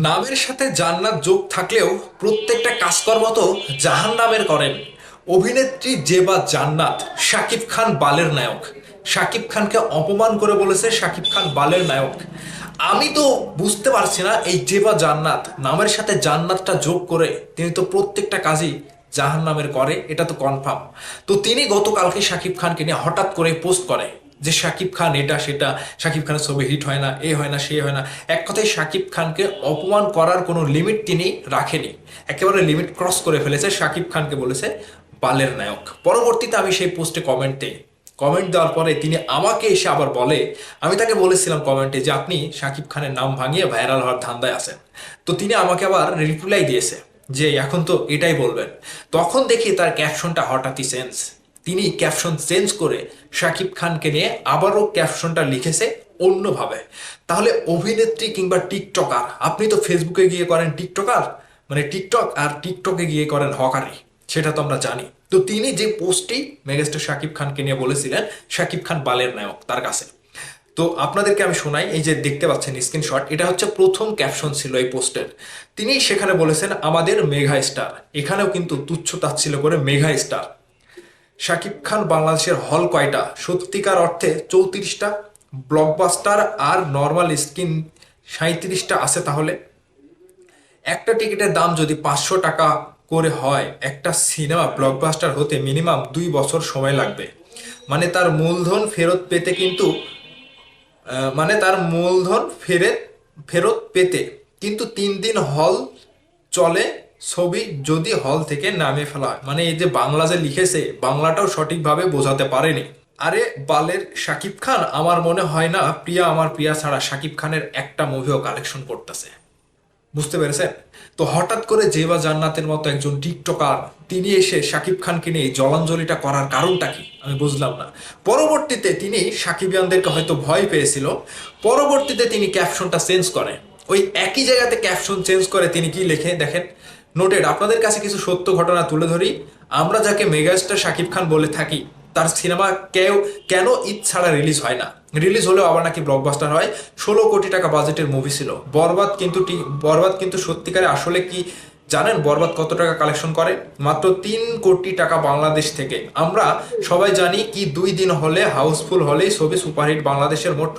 নামের সাথে জান্নাত যোগ থাকলেও প্রত্যেকটা কাজকর্ম তো জাহান্নামের করেন। অভিনেত্রী জেবা জান্নাত শাকিব খান বালের নায়ক। শাকিব খানকে অপমান করে বলেছে শাকিব খান বালের নায়ক। আমি তো বুঝতে পারছি না, এই জেবা জান্নাত নামের সাথে জান্নাতটা যোগ করে তিনি তো প্রত্যেকটা কাজই জাহান্নামের করে, এটা তো কনফার্ম। তো তিনি গতকালকে শাকিব খানকে নিয়ে হঠাৎ করে পোস্ট করে যে শাকিব খান এটা সেটা, শাকিব খানের ছবি হিট হয় না, এ হয় না, সে হয় না। এক কথায় শাকিব খানকে অপমান করার কোনো লিমিট তিনি রাখেনি, একেবারে লিমিট ক্রস করে ফেলেছে। শাকিব খানকে বলেছে বালের নায়ক। পরবর্তীতে আমি সেই পোস্টে কমেন্ট দেওয়ার পরে তিনি আমাকে এসে আবার বলে, আমি তাকে বলেছিলাম কমেন্টে যে আপনি শাকিব খানের নাম ভাঙিয়ে ভাইরাল হওয়ার ধান্দায় আছেন। তো তিনি আমাকে আবার রিপ্লাই দিয়েছে যে এখন তো এটাই বলবেন। তখন দেখি তার ক্যাপশনটা হঠাৎই চেঞ্জ। তিনি ক্যাপশন চেঞ্জ করে শাকিব খানকে নিয়ে আবারও ক্যাপশনটা লিখেছে অন্যভাবে। তাহলে অভিনেত্রী কিংবা টিকটকার, আপনি তো ফেসবুকে গিয়ে করেন টিকটকার, মানে টিকটক, আর টিকটকে গিয়ে করেন হকারি, সেটা তো আমরা জানি। তো তিনি যে পোস্টটি মেগাস্টার শাকিব খানকে নিয়ে বলেছিলেন শাকিব খান বালের নায়ক তার কাছে, তো আপনাদেরকে আমি শোনাই। এই যে দেখতে পাচ্ছেন স্ক্রিনশট, এটা হচ্ছে প্রথম ক্যাপশন ছিল এই পোস্টের। তিনি সেখানে বলেছেন আমাদের মেগা স্টার, এখানেও কিন্তু তুচ্ছ তাচ্ছিল্য করে মেগা স্টার। শাকিব খান বাংলাদেশের হল কয়টা? সত্যিকার অর্থে 34টা, ব্লকবাস্টার আর নর্মাল স্ক্রিন 37টা আছে। তাহলে একটা টিকিটের দাম যদি 500 টাকা করে হয়, একটা সিনেমা ব্লকবাস্টার হতে মিনিমাম 2 বছর সময় লাগবে। মানে তার মূলধন ফেরত পেতে কিন্তু মানে তার মূলধন ফেরত পেতে কিন্তু 3 দিন হল চলে ছবি যদি হল থেকে নামিয়ে ফেলা হয়। মানে এই যে বাংলা যে লিখেছে, বাংলাটাও সঠিকভাবে বোঝাতে পারেনি। আরে বালের শাকিব খান, আমার মনে হয় না প্রিয়া আমার প্রিয়া ছাড়া শাকিব খানের একটা মুভিও কালেকশন করতেছে। বুঝতে পেরেছেন? তো হঠাৎ করে জেবা জান্নাতের মতো একজন টিকটকার তিনি এসে শাকিব খানকে নিয়ে এই জলাঞ্জলিটা করার কারণটা কি আমি বুঝলাম না। পরবর্তীতে তিনি সাকিবিয়ানদেরকে হয়তো ভয় পেয়েছিল, পরবর্তীতে তিনি ক্যাপশনটা চেঞ্জ করে। ওই একই জায়গাতে ক্যাপশন চেঞ্জ করে তিনি কি লেখে দেখেন। নোটেড, আপনাদের কাছে কিছু সত্য ঘটনা তুলে ধরি। আমরা যাকে মেগাস্টার শাকিব খান বলে থাকি, তার সিনেমা কেন ঈদ ছাড়া রিলিজ হয় না? রিলিজ হলেও আবার নাকি ব্লকবাস্টার হয়। 16 কোটি টাকা বাজেটের মুভি ছিল বরবাদ কিন্তু সত্যিকারে আসলে কি জানেন বরবাদ কত টাকা কালেকশন করে? মাত্র 3 কোটি টাকা বাংলাদেশ থেকে। আমরা সবাই জানি কি 2 দিন হলে হাউসফুল হলেই ছবি সুপারহিট। বাংলাদেশের মোট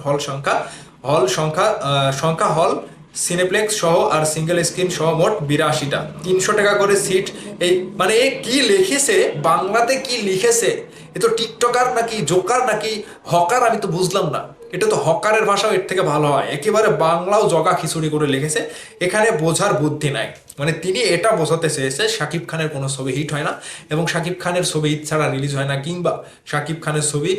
সংখ্যা হল সিনেপ্লেক্স সহ আর সিঙ্গেল স্ক্রিন সহ মোট 82টা, 300 টাকা করে সিট। এই মানে এ কি লিখেছে, বাংলাতে কি লিখেছে? এ তো টিকটকার নাকি জোকার নাকি হকার, আমি তো বুঝলাম না। এটা তো হকারের ভাষাও এর থেকে ভালো হয়, একেবারে বাংলাও জগা খিচুড়ি করে লিখেছে। এখানে বোঝার বুদ্ধি নাই। মানে তিনি এটা বোঝাতে চেয়েছে শাকিব খানের কোনো ছবি হিট হয় না, এবং শাকিব খানের ছবি ঈদ ছাড়া রিলিজ হয় না, কিংবা শাকিব খানের ছবি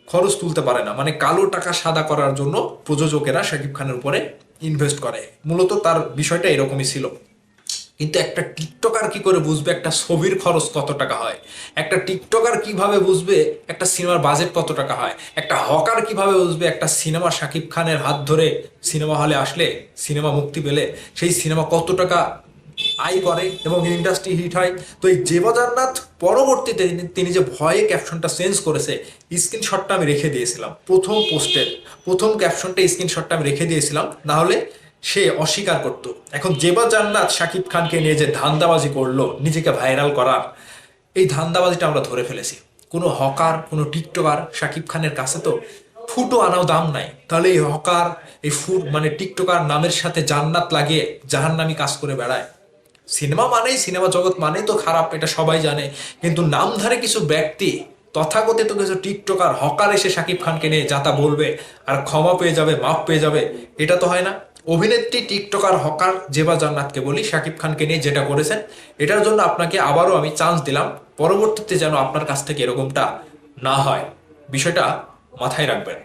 খরচ তুলতে পারে না। মানে কালো টাকা সাদা করার জন্য প্রযোজকেরা শাকিব খানের উপরে ইনভেস্ট করে, মূলত তার বিষয়টা এরকমই ছিল। কিন্তু একটা টিকটকার কি করে বুঝবে একটা ছবির খরচ কত টাকা হয়? একটা টিকটকার কিভাবে বুঝবে একটা সিনেমার বাজেট কত টাকা হয়? একটা হকার কিভাবে বুঝবে একটা সিনেমা শাকিব খানের হাত ধরে সিনেমা হলে আসলে, সিনেমা মুক্তি পেলে সেই সিনেমা কত টাকা আয় করে এবং ইন্ডাস্ট্রি হিট হয়? তো এই জেবা জান্নাত পরবর্তীতে তিনি যে ভয়ে ক্যাপশনটা চেঞ্জ করেছে, স্ক্রিনশটটা আমি রেখে দিয়েছিলাম প্রথম পোস্টের, প্রথম ক্যাপশনটা স্ক্রিনশটটা আমি রেখে দিয়েছিলাম, না হলে সে অস্বীকার করতো। এখন জেবা জান্নাত শাকিব খানকে নিয়ে যে ধান্দাবাজি করলো নিজেকে ভাইরাল করার, এই ধান্দাবাজিটা আমরা ধরে ফেলেছি। কোনো হকার, কোনো টিকটকার শাকিব খানের কাছে তো ফুটো আনাও দাম নাই। তাহলে এই হকার, এই মানে টিকটকার নামের সাথে জান্নাত লাগিয়ে জাহান্নামি কাজ করে বেড়ায়। সিনেমা জগৎ মানেই তো খারাপ, এটা সবাই জানে। কিন্তু নামধারী কিছু ব্যক্তি, তথাকথিত কিছু টিকটকার হকার এসে শাকিব খানকে নিয়ে যাতা বলবে আর ক্ষমা পেয়ে যাবে, মাফ পেয়ে যাবে, এটা তো হয় না। অভিনেত্রী, টিকটকার, হকার জেবা জান্নাতকে বলি শাকিব খানকে নিয়ে যেটা করেছেন, এটার জন্য আপনাকে আবারও আমি চান্স দিলাম। পরবর্তীতে যেন আপনার কাছ থেকে এরকমটা না হয়, বিষয়টা মাথায় রাখবেন।